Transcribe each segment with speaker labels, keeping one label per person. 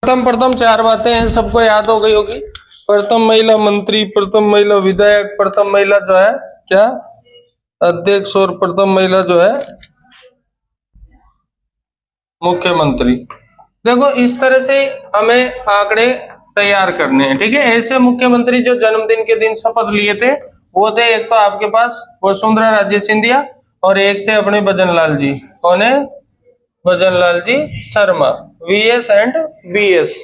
Speaker 1: प्रथम चार बातें हैं, सबको याद हो गई होगी। प्रथम महिला मंत्री, प्रथम महिला विधायक, प्रथम महिला जो है क्या अध्यक्ष, और प्रथम महिला जो है मुख्यमंत्री। देखो इस तरह से हमें आंकड़े तैयार करने हैं, ठीक है। ऐसे मुख्यमंत्री जो जन्मदिन के दिन शपथ लिए थे वो थे, एक तो आपके पास वसुंधरा राजे सिंधिया और एक थे अपने भजन लाल जी। कौन है? Bhajan Lal ji Sharma. VS and BS,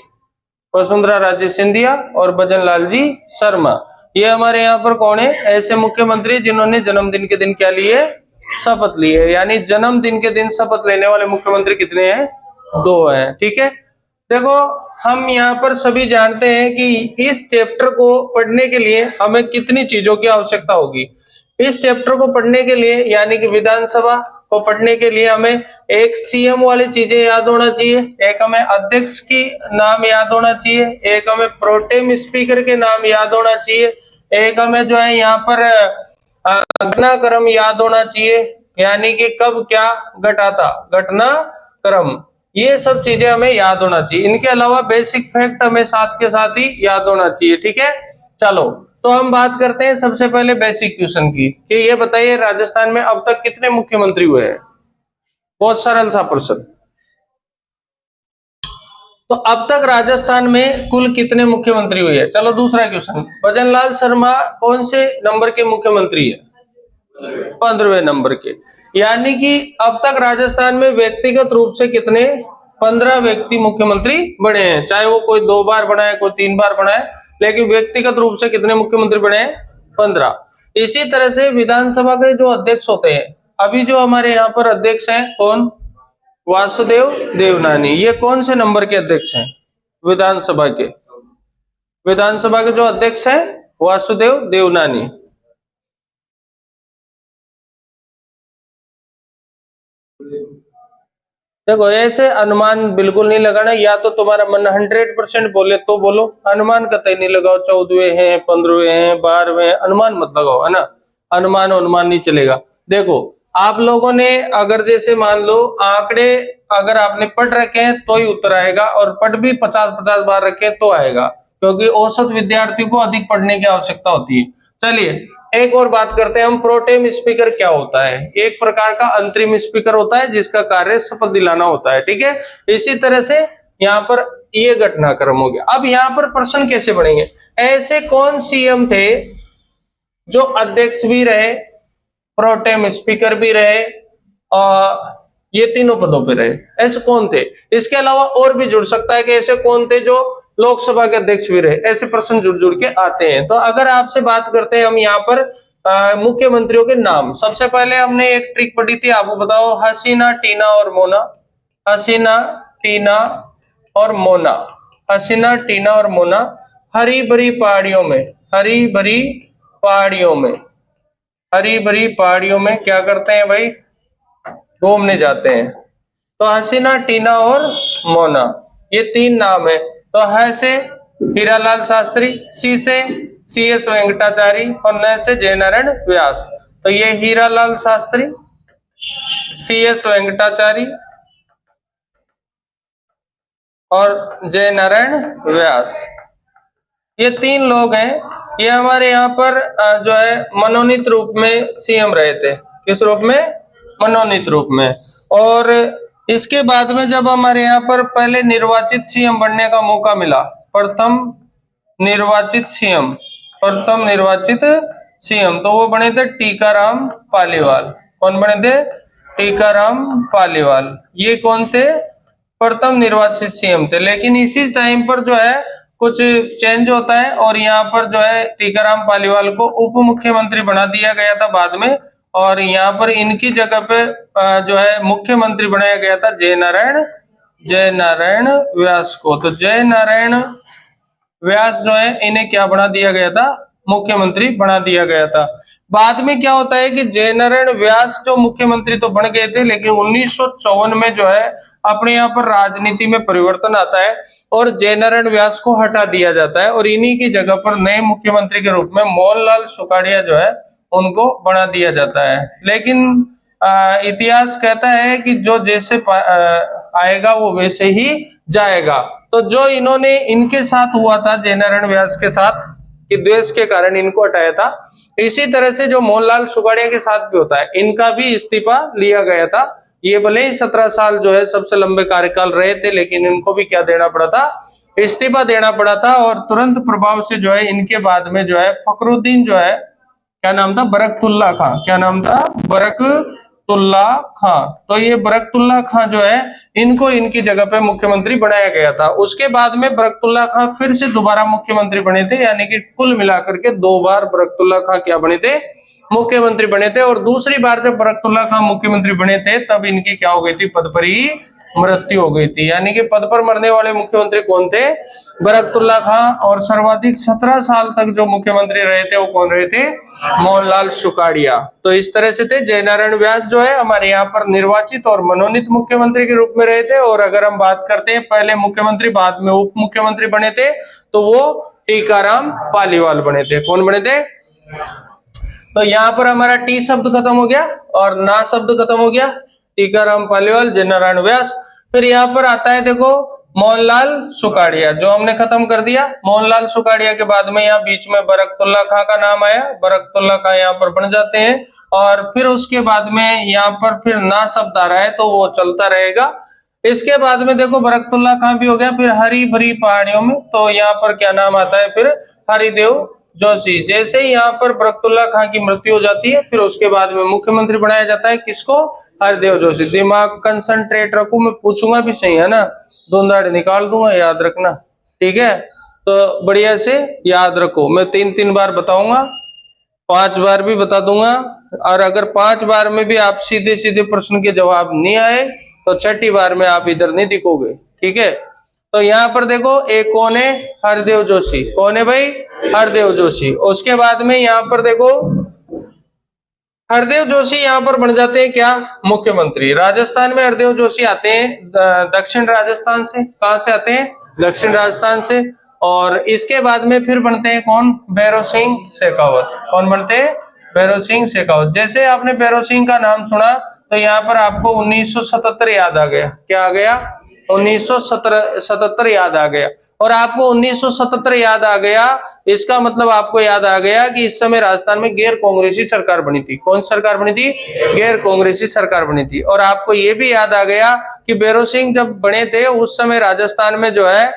Speaker 1: Vasundhara Raje Scindia और भजन लाल जी शर्मा। ये हमारे यहाँ पर कौन है? ऐसे मुख्यमंत्री जिन्होंने जन्मदिन के दिन क्या लिए? शपथ ली है। यानी जन्मदिन के दिन शपथ लेने वाले मुख्यमंत्री कितने हैं? 2 हैं, ठीक है। देखो हम यहाँ पर सभी जानते हैं कि इस चैप्टर को पढ़ने के लिए हमें कितनी चीजों की आवश्यकता होगी। इस चैप्टर को पढ़ने के लिए यानी कि विधानसभा को पढ़ने के लिए हमें एक सीएम वाली चीजें याद होना चाहिए, एक हमें अध्यक्ष की नाम याद होना चाहिए, एक हमें प्रोटेम स्पीकर के नाम याद होना चाहिए, एक हमें जो है यहाँ पर घटनाक्रम याद होना चाहिए, यानी कि कब क्या घटा था, घटनाक्रम। ये सब चीजें हमें याद होना चाहिए। इनके अलावा बेसिक फैक्ट हमें साथ के साथ ही याद होना चाहिए, ठीक है। चलो तो हम बात करते हैं सबसे पहले बेसिक क्वेश्चन की, कि ये बताइए राजस्थान में अब तक कितने मुख्यमंत्री हुए हैं? बहुत सरल सा प्रश्न। तो अब तक राजस्थान में कुल कितने मुख्यमंत्री हुए हैं? चलो दूसरा क्वेश्चन, भजन लाल शर्मा कौन से नंबर के मुख्यमंत्री है? 15वें नंबर के। यानी कि अब तक राजस्थान में व्यक्तिगत रूप से कितने? 15 व्यक्ति मुख्यमंत्री बने हैं। चाहे वो कोई 2 बार बना है, कोई 3 बार बना है, लेकिन व्यक्तिगत रूप से कितने मुख्यमंत्री बने हैं? 15। इसी तरह से विधानसभा के जो अध्यक्ष होते हैं, अभी जो हमारे यहाँ पर अध्यक्ष हैं कौन? वासुदेव देवनानी। ये कौन से नंबर के अध्यक्ष हैं? विधानसभा के। विधानसभा के जो अध्यक्ष हैं वासुदेव देवनानी। देखो ऐसे अनुमान बिल्कुल नहीं लगाना, या तो तुम्हारा मन 100% बोले तो बोलो, अनुमान कतई नहीं लगाओ। 14वें हैं, 15वें हैं, 12वें हैं, अनुमान मत लगाओ, है ना। अनुमान नहीं चलेगा। देखो आप लोगों ने अगर जैसे मान लो आंकड़े अगर आपने पढ़ रखे हैं तो ही उत्तर आएगा, और पढ़ भी 50-50 बार रखे तो आएगा, क्योंकि औसत विद्यार्थी को अधिक पढ़ने की आवश्यकता होती है। चलिए एक और बात करते हैं हम, प्रोटेम स्पीकर क्या होता है? एक प्रकार का अंतरिम स्पीकर होता है जिसका कार्य शपथ दिलाना होता है, ठीक है। इसी तरह से यहाँ पर ये घटनाक्रम हो गया। अब यहाँ पर प्रश्न कैसे बढ़ेंगे? ऐसे कौन सीएम थे जो अध्यक्ष भी रहे, प्रोटेम स्पीकर भी रहे और ये तीनों पदों पे रहे? ऐसे कौन थे? इसके अलावा और भी जुड़ सकता है कि ऐसे कौन थे जो लोकसभा के अध्यक्ष भी रहे? ऐसे प्रश्न जुड़ के आते हैं। तो अगर आपसे बात करते हैं हम यहाँ पर मुख्यमंत्रियों के नाम, सबसे पहले हमने एक ट्रिक पढ़ी थी, आपको बताओ, हसीना, टीना और मोना। हसीना, टीना और मोना। हसीना, टीना और मोना हरी भरी पहाड़ियों में, हरी भरी पहाड़ियों में, हरी भरी पहाड़ियों में क्या करते हैं भाई? घूमने जाते हैं। तो हसीना, टीना और मोना ये 3 नाम है। तो है से हीरालाल शास्त्री, सी से CS वेंकटाचारी और न से जयनारायण व्यास। तो ये हीरालाल शास्त्री, CS वेंकटाचारी और जयनारायण व्यास, ये 3 लोग हैं। ये हमारे यहाँ पर जो है मनोनीत रूप में सीएम रहे थे। किस रूप में? मनोनीत रूप में। और इसके बाद में जब हमारे यहाँ पर पहले निर्वाचित सीएम बनने का मौका मिला, प्रथम निर्वाचित सीएम, तो वो बने थे टीकाराम पालीवाल। कौन बने थे? टीकाराम पालीवाल। ये कौन थे? प्रथम निर्वाचित सीएम थे। लेकिन इसी टाइम पर जो है कुछ चेंज होता है और यहाँ पर जो है टीकाराम पालीवाल को उप मुख्यमंत्री बना दिया गया था बाद में, और यहाँ पर इनकी जगह पे जो है मुख्यमंत्री बनाया गया था जयनारायण व्यास को। तो जयनारायण व्यास जो है इन्हें क्या बना दिया गया था? मुख्यमंत्री बना दिया गया था। बाद में क्या होता है कि जयनारायण व्यास जो मुख्यमंत्री तो बन गए थे, लेकिन 1954 में जो है अपने यहाँ पर राजनीति में परिवर्तन आता है और जयनारायण व्यास को हटा दिया जाता है, और इन्हीं की जगह पर नए मुख्यमंत्री के रूप में मोहनलाल सुखाड़िया जो है उनको बना दिया जाता है। लेकिन इतिहास कहता है कि जो जैसे आएगा वो वैसे ही जाएगा। तो जो इन्होंने इनके साथ हुआ था जयनारायण व्यास के साथ कि द्वेष के कारण इनको हटाया था, इसी तरह से जो मोहनलाल सुखाड़िया के साथ भी होता है, इनका भी इस्तीफा लिया गया था। ये भले ही 17 साल जो है सबसे लंबे कार्यकाल रहे थे, लेकिन इनको भी क्या देना पड़ा था, इस्तीफा देना पड़ा था। और तुरंत प्रभाव से जो है इनके बाद में जो है फखरुद्दीन जो है, क्या नाम था, बरकतुल्ला खां, क्या नाम था, बरकतुल्ला खां। तो ये बरकतुल्ला खां जो है इनको इनकी जगह पे मुख्यमंत्री बनाया गया था। उसके बाद में बरकतुल्ला खां फिर से दोबारा मुख्यमंत्री बने थे, यानी कि कुल मिलाकर के 2 बार बरकतुल्ला खां क्या बने थे, मुख्यमंत्री बने थे। और दूसरी बार जब बरकतुल्ला खां मुख्यमंत्री बने थे तब इनकी क्या हो गई थी, पद पर ही मृत्यु हो गई थी। यानी कि पद पर मरने वाले मुख्यमंत्री कौन थे, बरकतुल्ला खां। और सर्वाधिक 17 साल तक जो मुख्यमंत्री रहे थे वो कौन रहे थे, मोहनलाल सुखाड़िया। तो इस तरह से थे। जयनारायण व्यास जो है हमारे यहाँ पर निर्वाचित और मनोनीत मुख्यमंत्री के रूप में रहे थे। और अगर हम बात करते हैं पहले मुख्यमंत्री बाद में उप मुख्यमंत्री बने थे, तो वो टीकाराम पालीवाल बने थे। कौन बने थे, तो यहाँ पर हमारा टी शब्द खत्म हो गया और ना शब्द खत्म हो गया, टीकाराम पालीवाल, जयनारायण व्यास। फिर यहाँ पर आता है देखो मोहनलाल सुखाड़िया, जो हमने खत्म कर दिया। मोहनलाल सुखाड़िया के बाद में यहाँ बीच में बरकतुल्ला खां का नाम आया, बरकतुल्ला खां यहाँ पर बन जाते हैं। और फिर उसके बाद में यहाँ पर फिर ना शब्द आ रहा है तो वो चलता रहेगा। इसके बाद में देखो बरकतुल्ला खां भी हो गया। फिर हरी भरी पहाड़ियों में, तो यहाँ पर क्या नाम आता है, फिर हरिदेव जोशी। जैसे ही यहाँ पर बरकतुल्ला खां की मृत्यु हो जाती है, फिर उसके बाद में मुख्यमंत्री बनाया जाता है, किसको, हरिदेव जोशी। दिमाग कंसंट्रेट रखो, मैं पूछूंगा भी सही है ना, धुंधाड़ निकाल दूंगा, याद रखना, ठीक है। तो बढ़िया से याद रखो, मैं 3-3 बार बताऊंगा, 5 बार भी बता दूंगा। और अगर 5 बार में भी आप सीधे सीधे प्रश्न के जवाब नहीं आए तो 6ठी बार में आप इधर नहीं दिखोगे, ठीक है। तो यहाँ पर देखो एक कौन है, हरदेव जोशी। कौन है भाई, हरदेव जोशी। उसके बाद में यहाँ पर देखो हरदेव जोशी यहाँ पर बन जाते हैं क्या, मुख्यमंत्री। राजस्थान में हरदेव जोशी आते हैं दक्षिण राजस्थान से। कहां से आते हैं, दक्षिण राजस्थान से। और इसके बाद में फिर बनते हैं कौन, भैरव सिंह शेखावत। कौन बनते हैं, भैरव सिंह शेखावत। जैसे आपने भैरव सिंह का नाम सुना तो यहाँ पर आपको 1977 याद आ गया। क्या आ गया, 1977 याद आ गया। और आपको 1977 याद आ गया, इसका मतलब आपको याद आ गया कि इस समय राजस्थान में गैर कांग्रेसी सरकार बनी थी। कौन सरकार बनी थी, गैर कांग्रेसी सरकार बनी थी। और आपको ये भी याद आ गया कि भैरव सिंह जब बने थे उस समय राजस्थान में जो है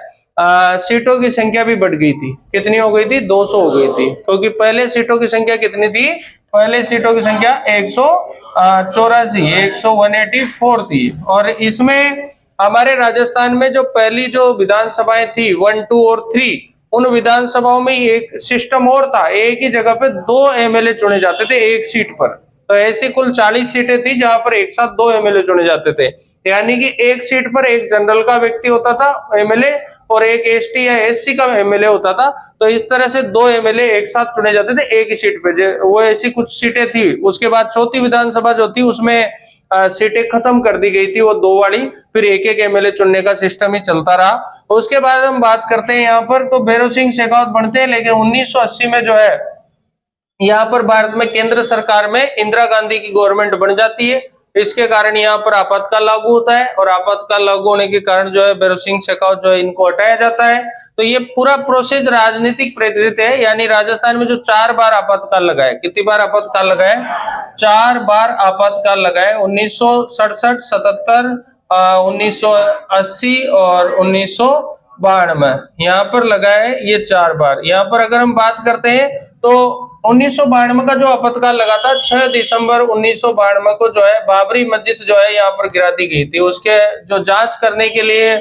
Speaker 1: सीटों की संख्या भी बढ़ गई थी। कितनी हो गई थी, 200 हो गई थी। क्योंकि पहले सीटों की संख्या कितनी थी, पहले सीटों की संख्या 184, 184 थी। और इसमें हमारे राजस्थान में जो पहली जो विधानसभाएं थी 1, 2 और 3, उन विधानसभाओं में एक सिस्टम और था, एक ही जगह पे 2 एमएलए चुने जाते थे एक सीट पर। तो ऐसी कुल 40 सीटें थी जहां पर एक साथ 2 एमएलए चुने जाते थे। यानी कि एक सीट पर एक जनरल का व्यक्ति होता था एमएलए और एक एसटी या एससी का एमएलए होता था। तो इस तरह से 2 एमएलए एक साथ चुने जाते थे एक ही सीट पे। वो ऐसी कुछ सीटें थी। उसके बाद चौथी विधानसभा जो थी उसमें सीटें खत्म कर दी गई थी, वो 2 वाली। फिर एक एमएलए चुनने का सिस्टम ही चलता रहा। उसके बाद हम बात करते हैं यहाँ पर, तो भैरव सिंह शेखावत बनते हैं। लेकिन 1980 में जो है यहाँ पर भारत में केंद्र सरकार में इंदिरा गांधी की गवर्नमेंट बन जाती है। इसके कारण यहाँ पर आपातकाल लागू होता है। और आपातकाल लागू होने के कारण जो है भैरव सिंह शेखावत जो है इनको हटाया जाता है। तो ये पूरा प्रोसेस राजनीतिक प्रेरित है। यानी राजस्थान में जो 4 बार आपातकाल लगाए, कितनी बार आपातकाल लगाए, 4 बार आपातकाल लगाए, 1967, 77, 1980 और 1992 यहाँ पर लगाए ये 4 बार। यहाँ पर अगर हम बात करते हैं तो 1992 का जो आपातकाल लगा था, 6 दिसंबर 1992 को जो है बाबरी मस्जिद जो है यहाँ पर गिरा दी गई थी। उसके जो जांच करने के लिए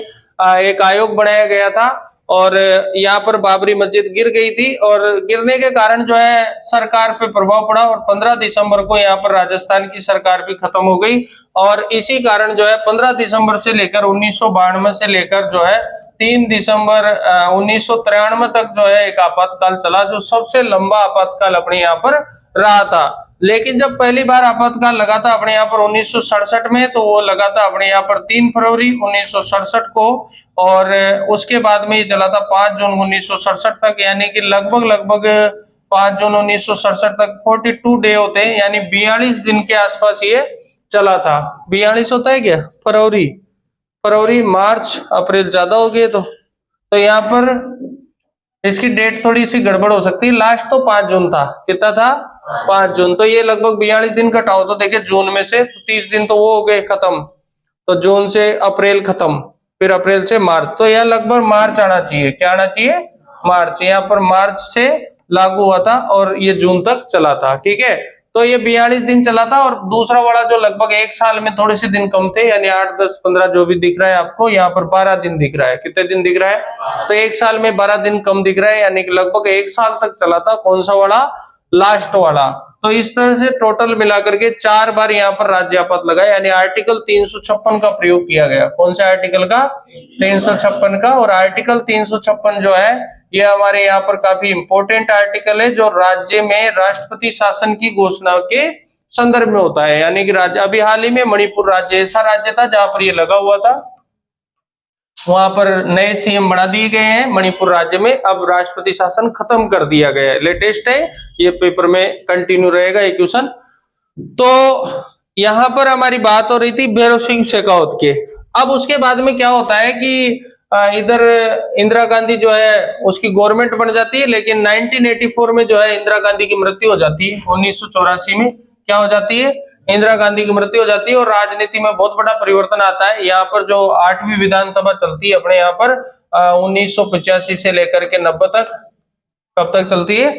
Speaker 1: एक आयोग बनाया गया था। और यहाँ पर बाबरी मस्जिद गिर गई थी और गिरने के कारण जो है सरकार पे प्रभाव पड़ा। और 15 दिसंबर को यहाँ पर राजस्थान की सरकार भी खत्म हो गई। और इसी कारण जो है 15 दिसंबर से लेकर 1992 से लेकर जो है 3 दिसंबर 1993 तक जो है एक आपातकाल चला, जो सबसे लंबा आपातकाल अपने यहाँ पर रहा था। लेकिन जब पहली बार आपातकाल लगा था अपने यहाँ पर 1967 में, तो वो लगा था अपने यहाँ पर 3 फरवरी 1967 को। और उसके बाद में ये चला था 5 जून 1967 तक। यानी कि लगभग 5 जून 1967 तक 42 डे होते हैं, यानी 42 दिन के आसपास ये चला था। 42 होता है क्या, फरवरी, मार्च, अप्रैल ज्यादा हो गए तो तो यहाँ पर इसकी डेट थोड़ी सी गड़बड़ हो सकती है। लास्ट तो 5 जून था। कितना था? 5 जून। तो ये लगभग 42 दिन घटाओ तो देखिए जून में से तो 30 दिन तो वो हो गए खत्म। तो जून से अप्रैल खत्म, फिर अप्रैल से मार्च, तो यह लगभग मार्च आना चाहिए। क्या आना चाहिए? मार्च। यहाँ पर मार्च से लागू हुआ था और ये जून तक चला था। ठीक है, तो ये 42 दिन चला था। और दूसरा वाला जो लगभग 1 साल में थोड़े से दिन कम थे, यानी 8, 10, 15 जो भी दिख रहा है आपको, यहाँ पर 12 दिन दिख रहा है। कितने दिन दिख रहा है? तो 1 साल में 12 दिन कम दिख रहा है, यानी कि लगभग 1 साल तक चला था। कौन सा वाला? लास्ट वाला। तो इस तरह से टोटल मिलाकर के 4 बार यहाँ पर राज्यापत लगा, यानी आर्टिकल 356 का प्रयोग किया गया। कौन से आर्टिकल का? 356 का। और आर्टिकल 356 जो है ये हमारे यहाँ पर काफी इंपॉर्टेंट आर्टिकल है, जो राज्य में राष्ट्रपति शासन की घोषणा के संदर्भ में होता है। यानी कि राज्य, अभी हाल ही में मणिपुर राज्य ऐसा राज्य था जहां पर ये लगा हुआ था, वहां पर नए सीएम बना दिए गए हैं मणिपुर राज्य में। अब राष्ट्रपति शासन खत्म कर दिया गया है, लेटेस्ट है, ये पेपर में कंटिन्यू रहेगा ये क्वेश्चन। तो यहां पर हमारी बात हो रही थी भैरव सिंह शेखावत के। अब उसके बाद में क्या होता है कि इधर इंदिरा गांधी जो है उसकी गवर्नमेंट बन जाती है, लेकिन 1984 में जो है इंदिरा गांधी की मृत्यु हो जाती है। 1984 में क्या हो जाती है? इंदिरा गांधी की मृत्यु हो जाती है और राजनीति में बहुत बड़ा परिवर्तन आता है। यहाँ पर जो 8वीं विधानसभा चलती है अपने यहाँ पर 1985 से लेकर के 90 तक। कब तक चलती है?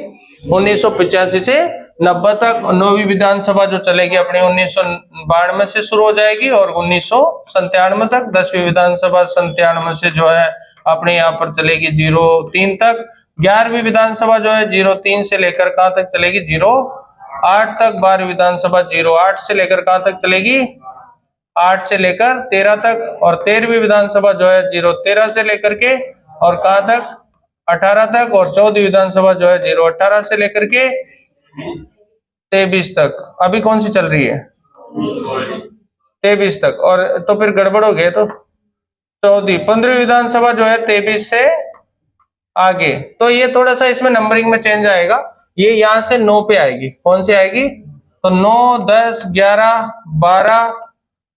Speaker 1: 1985 से 90 तक। 9वीं विधानसभा जो चलेगी अपनी 1992 से शुरू हो जाएगी और 1997 तक। 10वीं विधानसभा 97 से जो है अपने यहाँ पर चलेगी 03 तक। 11वीं विधानसभा जो है 03 से लेकर कहां तक चलेगी? 08 तक। 12वीं विधानसभा 08 से लेकर कहां तक चलेगी? 8 से लेकर 13 तक। और 13वीं विधानसभा जो है 013 से लेकर के और कहां तक? 18 तक। और 14वीं विधानसभा जो है 018 से लेकर के 23 तक। अभी कौन सी चल रही है? 23 तक। और तो फिर गड़बड़ हो गए। तो 15वीं विधानसभा जो है 23 से आगे। तो ये थोड़ा सा इसमें नंबरिंग में चेंज आएगा, ये यहां से 9 पे आएगी। कौन सी आएगी? तो 9, 10, 11, 12,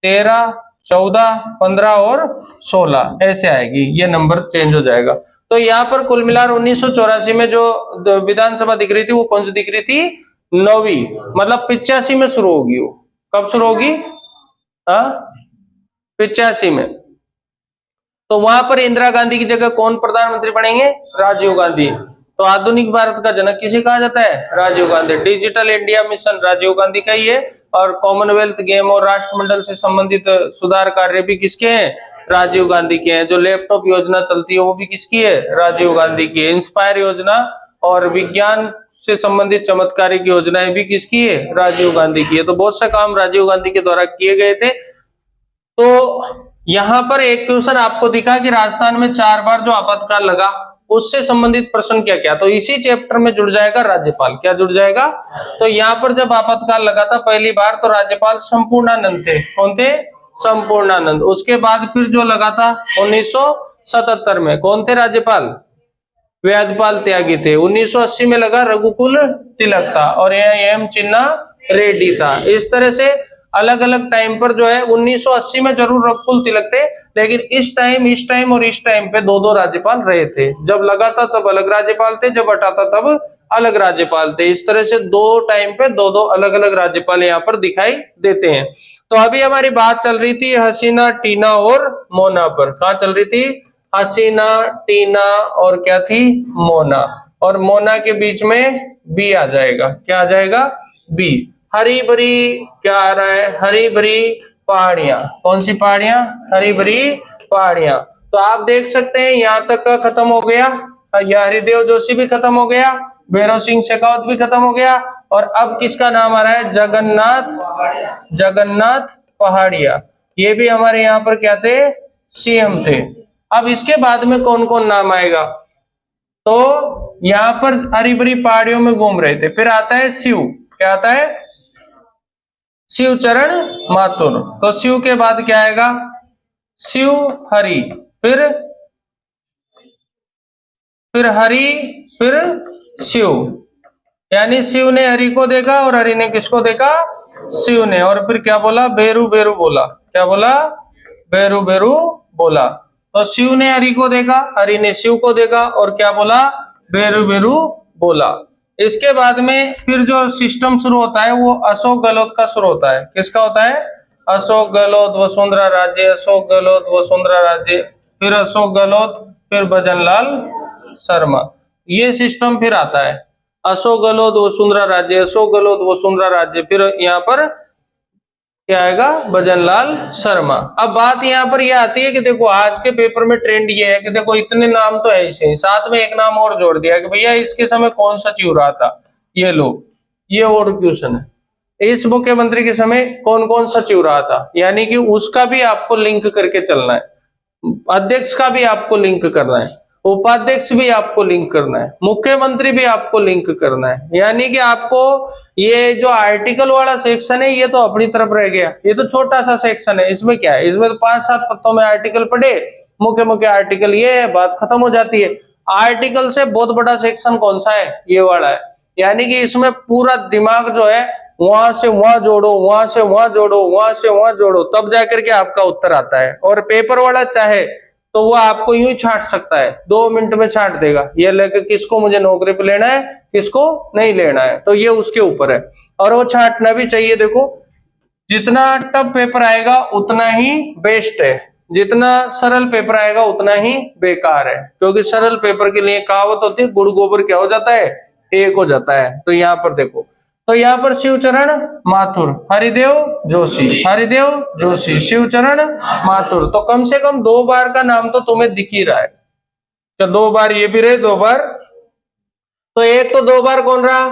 Speaker 1: 13, 14, 15 और 16 ऐसे आएगी। ये नंबर चेंज हो जाएगा। तो यहाँ पर कुल मिलाकर 1984 में जो विधानसभा दिख रही थी वो कौन सी दिख रही थी? 9वीं। मतलब 85 में शुरू होगी वो। कब शुरू होगी? 85 में। तो वहां पर इंदिरा गांधी की जगह कौन प्रधानमंत्री बनेंगे? राजीव गांधी। तो आधुनिक भारत का जनक किसे कहा जाता है? Rajiv Gandhi. Digital India mission Rajiv Gandhi का ही है। और कॉमनवेल्थ गेम और राष्ट्रमंडल से संबंधित सुधार कार्य भी किसके हैं? राजीव गांधी के हैं। जो लैपटॉप योजना चलती है वो भी किसकी है? राजीव गांधी की है। इंस्पायर योजना और विज्ञान से संबंधित चमत्कारिक योजनाएं भी किसकी है? राजीव गांधी की है। तो बहुत से काम राजीव गांधी के द्वारा किए गए थे। तो यहां पर एक क्वेश्चन आपको दिखा कि राजस्थान में 4 बार जो आपातकाल लगा उससे संबंधित प्रश्न क्या क्या? तो इसी चैप्टर में जुड़ जाएगा राज्यपाल। क्या जुड़ जाएगा? तो यहाँ पर जब आपातकाल लगा था पहली बार तो राज्यपाल संपूर्णानंद थे। कौन थे? संपूर्णानंद। उसके बाद फिर जो लगा था 1977 में कौन थे राज्यपाल? वेदपाल त्यागी थे। 1980 में लगा रघुकुल तिलक था और एम चिन्ना रेड्डी था। इस तरह से अलग अलग टाइम पर जो है 1980 में जरूर रघुकुल तिलक थे, लेकिन इस टाइम और इस टाइम पे 2-2 राज्यपाल रहे थे। जब लगा था तब अलग राज्यपाल थे, जब हटा था तब अलग राज्यपाल थे। इस तरह से 2 टाइम पे 2-2 अलग अलग राज्यपाल यहाँ पर दिखाई देते हैं। तो अभी हमारी बात चल रही थी हसीना, टीना और मोना पर। कहाँ चल रही थी? हसीना, टीना और क्या थी? मोना। और मोना के बीच में बी आ जाएगा। क्या आ जाएगा? बी। हरी भरी क्या आ रहा है? हरी भरी पहाड़ियां। कौन सी पहाड़ियां? हरी भरी पहाड़ियां। तो आप देख सकते हैं यहाँ तक का खत्म हो गया। यह हरिदेव जोशी भी खत्म हो गया, भैरव सिंह शेखावत भी खत्म हो गया। और अब किसका नाम आ रहा है? जगन्नाथ पहाड़िया। ये भी हमारे यहाँ पर क्या थे? सीएम थे। अब इसके बाद में कौन कौन नाम आएगा? तो यहाँ पर हरी भरी पहाड़ियों में घूम रहे थे। फिर आता है शिव। क्या आता है? शिव चरण माथुर। तो शिव के बाद क्या आएगा? शिव हरि, फिर हरि, फिर शिव। यानी शिव ने हरि को देखा और हरि ने किसको देखा? शिव ने। और फिर क्या बोला? बेरू बेरू बोला। क्या बोला? बेरू बेरू बोला। तो शिव ने हरि को देखा, हरि ने शिव को देखा और क्या बोला, बेरू बेरू बोला। इसके बाद में फिर जो सिस्टम शुरू होता है वो अशोक गहलोत का शुरू होता है। किसका होता है, अशोक गहलोत वसुंधरा राजे, अशोक गहलोत वसुंधरा राजे, फिर अशोक गहलोत, फिर भजनलाल शर्मा, ये सिस्टम फिर आता है। अशोक गहलोत वसुंधरा राज्य, अशोक गहलोत वसुंधरा राज्य, फिर यहाँ पर क्या आएगा, भजनलाल शर्मा। अब बात यहाँ पर यह आती है कि देखो आज के पेपर में ट्रेंड ये है कि देखो इतने नाम तो है ही, साथ में एक नाम और जोड़ दिया कि भैया इसके समय कौन सचिव रहा था, ये लो, ये और क्वेश्चन है, इस मुख्यमंत्री के समय कौन कौन सचिव रहा था, यानी कि उसका भी आपको लिंक करके चलना है, अध्यक्ष का भी आपको लिंक करना है, उपाध्यक्ष भी आपको लिंक करना है, मुख्यमंत्री भी आपको लिंक करना है। यानी कि आपको ये जो आर्टिकल वाला सेक्शन है ये तो अपनी तरफ रह गया, ये तो छोटा सा सेक्शन है, इसमें क्या है, इसमें तो 5-7 पत्तों में आर्टिकल पढ़े, मुख्य मुख्य आर्टिकल, ये बात खत्म हो जाती है। आर्टिकल से बहुत बड़ा सेक्शन कौन सा है, ये वाला है। यानी कि इसमें पूरा दिमाग जो है वहां से वहां जोड़ो, वहां से वहां जोड़ो, वहां से वहां जोड़ो, तब जाकर के आपका उत्तर आता है। और पेपर वाला चाहे तो वो आपको यूं ही छांट सकता है, 2 मिनट में छांट देगा, ये लेके किसको मुझे नौकरी पे लेना है, किसको नहीं लेना है, तो ये उसके ऊपर है। और वो छांटना भी चाहिए। देखो जितना टफ पेपर आएगा उतना ही बेस्ट है, जितना सरल पेपर आएगा उतना ही बेकार है, क्योंकि सरल पेपर के लिए कहावत होती है, गुड़ गोबर क्या हो जाता है, एक हो जाता है। तो यहाँ पर देखो, तो यहाँ पर शिवचरण माथुर, हरिदेव जोशी, हरिदेव जोशी, शिवचरण माथुर, तो कम से कम 2 बार का नाम तो तुम्हें दिख ही रहा है। तो 2 बार ये भी रहे, 2 बार, तो एक तो 2 बार कौन रहा,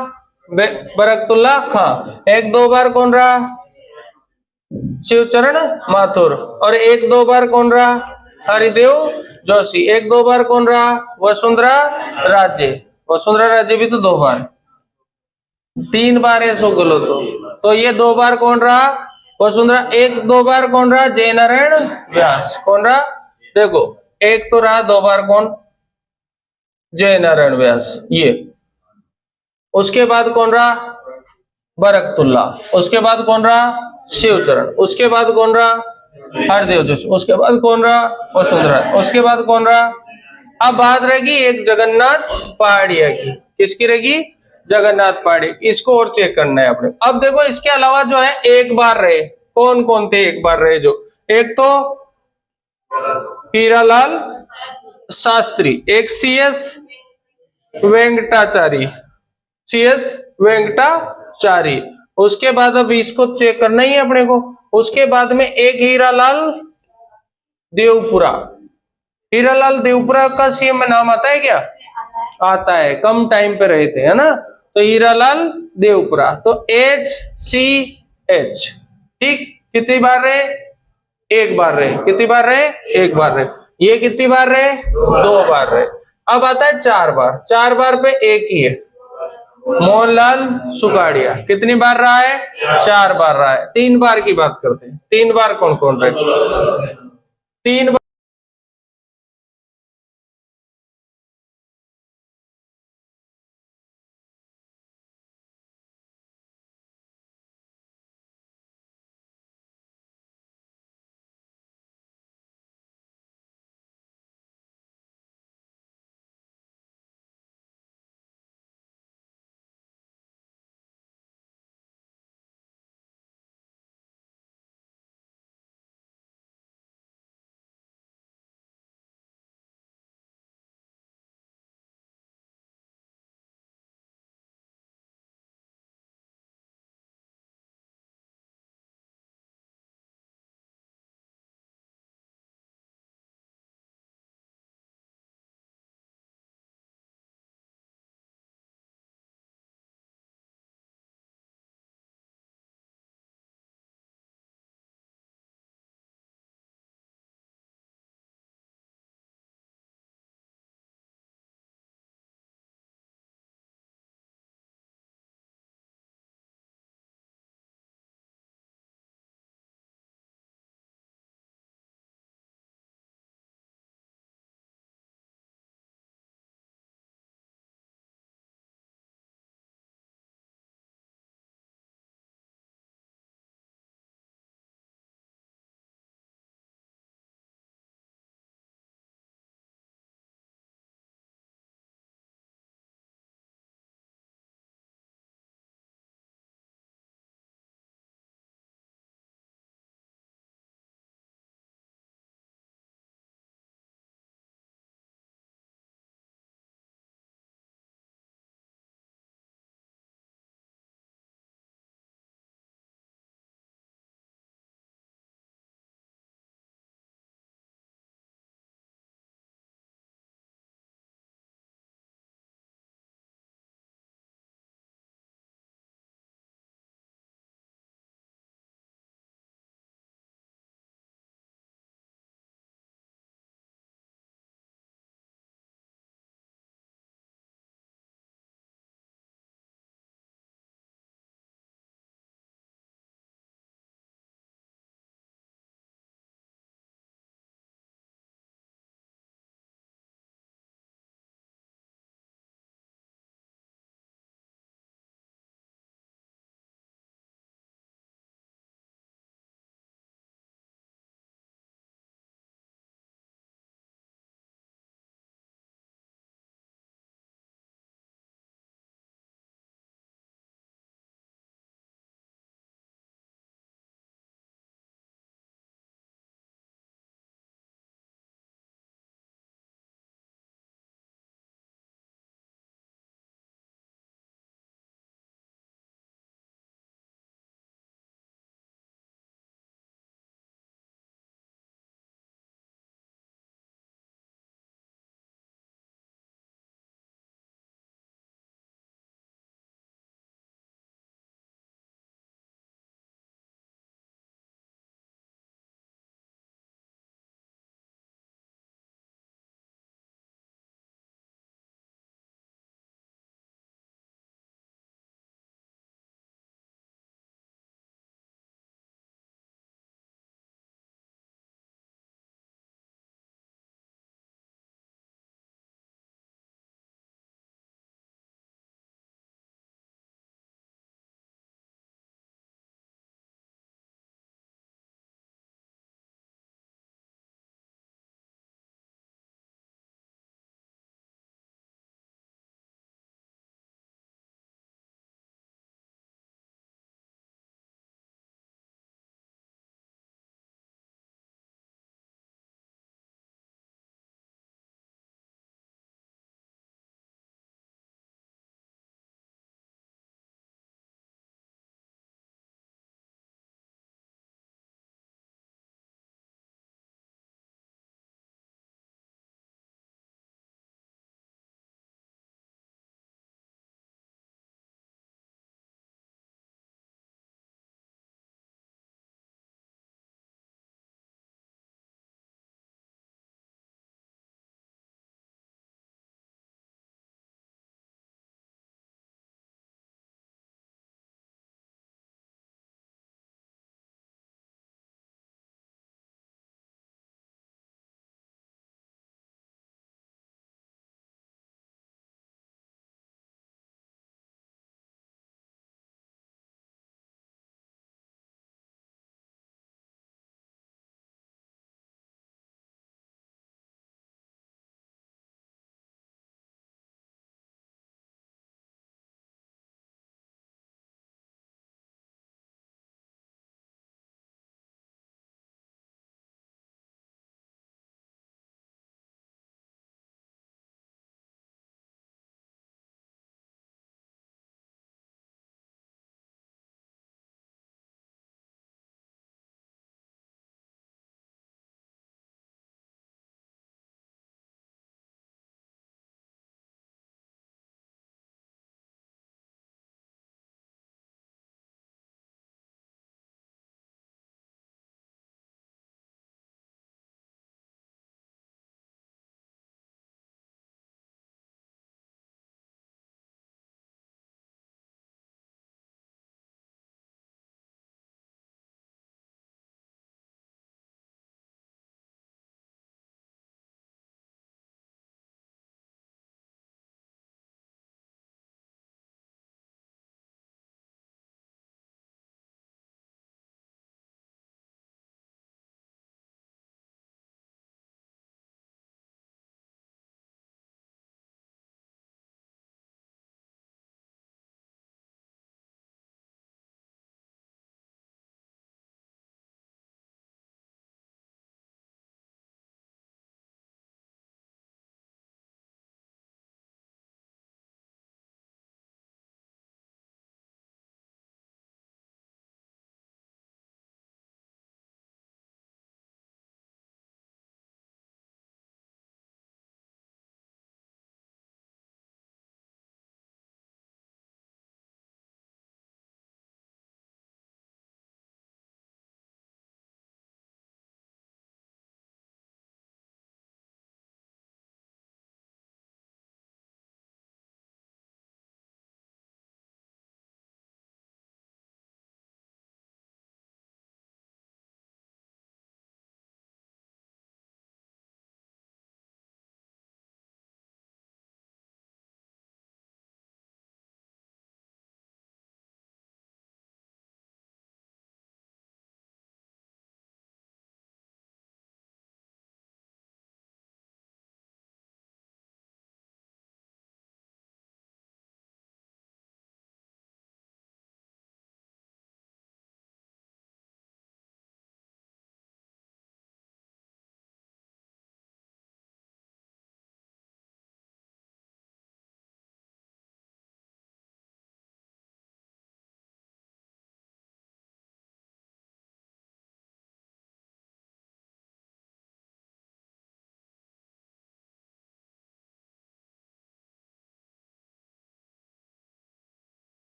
Speaker 1: बरकतुल्ला खां, एक 2 बार कौन रहा, शिवचरण माथुर, और एक 2 बार कौन रहा, हरिदेव जोशी, एक 2 बार कौन रहा, वसुंधरा राजे, वसुंधरा राजे भी तो 2 बार, 3 बार है अशोक गहलोत, तो ये 2 बार कौन रहा, वसुंधरा, एक 2 बार कौन रहा, जयनारायण व्यास, कौन रहा, देखो एक तो रहा 2 बार कौन, जयनारायण व्यास, ये, उसके बाद कौन रहा, बरकतुल्ला, उसके बाद कौन रहा, शिवचरण, उसके बाद कौन रहा, हरदेव जोशी, उसके बाद कौन रहा, वसुंधरा, उसके बाद कौन रहा। अब बात रहेगी एक जगन्नाथ पहाड़िया की, किसकी रहेगी, जगन्नाथ पहाड़ी, इसको और चेक करना है अपने। अब देखो इसके अलावा जो है एक बार रहे, कौन कौन थे एक बार रहे, जो एक तो हीरालाल शास्त्री, एक CS वेंकटाचारी, CS वेंकटाचारी, उसके बाद अब इसको चेक करना ही है अपने को। उसके बाद में एक हीरालाल देवपुरा, हीरालाल देवपुरा का CM में नाम आता है क्या, आता है, कम टाइम पे रहे थे, है ना, तो हीरालाल देवपुरा, तो HCH, ठीक, कितनी बार रहे, एक बार रहे, कितनी बार रहे, एक बार रहे, ये कितनी बार रहे, 2 बार रहे। अब आता है 4 बार, 4 बार पे एक ही है, मोहनलाल सुगाड़िया, कितनी बार रहा है, 4 बार रहा है। 3 बार की बात करते हैं, 3 बार कौन कौन रहे, 3